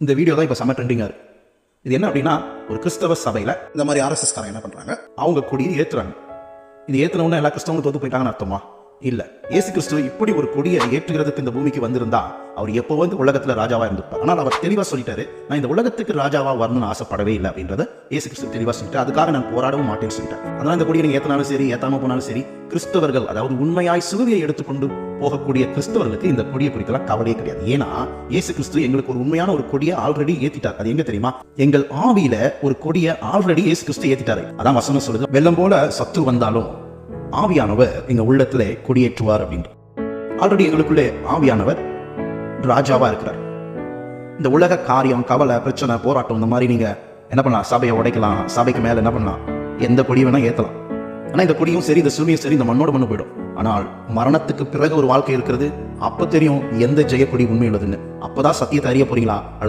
இந்த வீடியோ தான் இப்போ செம்ம ட்ரெண்டிங்காக இருக்கு. இது என்ன அப்படின்னா, ஒரு கிறிஸ்தவ சபையில் இந்த மாதிரி RSS காரங்க என்ன பண்ணுறாங்க, அவங்க கொடியை ஏற்றுறாங்க. இது ஏற்றினவுடனே எல்லா கிறிஸ்தவங்களும் தோத்து போயிட்டாங்கன்னு அர்த்தமா? இல்லை. இயேசு கிறிஸ்து இப்படி ஒரு கொடியை ஏற்றுகிறதுக்கு இந்த பூமிக்கு வந்திருந்தா அவர் எப்போ வந்து உலகத்தில் ராஜாவாக இருந்திருப்பார். ஆனால் அவர் தெளிவாக சொல்லிட்டாரு, நான் இந்த உலகத்துக்கு ராஜாவாக வரணும்னு ஆசைப்படவே இல்லை அப்படின்றத இயேசு கிறிஸ்து தெளிவாக சொல்லிட்டு, அதுக்காக நான் போராடவும் மாட்டேன்னு சொல்லிட்டேன். அதனால் இந்த கொடியை நீங்கள் ஏற்றினாலும் சரி, ஏற்றாமல் போனாலும் சரி, கிறிஸ்தவர்கள், அதாவது உண்மையாய் சிலுவையை எடுத்துக்கொண்டு போகக்கூடிய கிறிஸ்தவர்களுக்கு இந்த கொடியை குறிக்கலாம் கவலையே கிடையாது. ஏன்னா இயேசு கிறிஸ்து எங்களுக்கு ஒரு உண்மையான ஒரு கொடியை ஆல்ரெடி ஏற்றிட்டார். அது எங்க தெரியுமா? எங்கள் ஆவியில ஒரு கொடியை ஆல்ரெடி இயேசு கிறிஸ்து ஏற்றிட்டாரு. அதான் வசனம் சொல்லுது, வெள்ளம் போல சத்து வந்தாலும் ஆவியானவர் எங்க உள்ளத்திலே கொடியேற்றுவார் அப்படின்னு. ஆல்ரெடி எங்களுக்குள்ளே ஆவியானவர் ராஜாவா இருக்கிறார். இந்த உலக காரியம், கவலை, பிரச்சனை, போராட்டம், இந்த மாதிரி நீங்க என்ன பண்ணலாம், சபையை உடைக்கலாம், சபைக்கு மேல என்ன பண்ணலாம், எந்த கொடியை வேணா ஏத்தலாம். ஆனா இந்த கொடியும் சரி, இந்த சிலுவையும் சரி, இந்த மண்ணோட மண்ணு போயிடும். ஆனால் மரணத்துக்கு பிறகு ஒரு வாழ்க்கை இருக்கிறது. அப்ப தெரியும் எந்த ஜெயக்கொடி உண்மை உள்ளதுன்னு. அப்பதான் சத்தியத்தை அறிய போறீங்களா?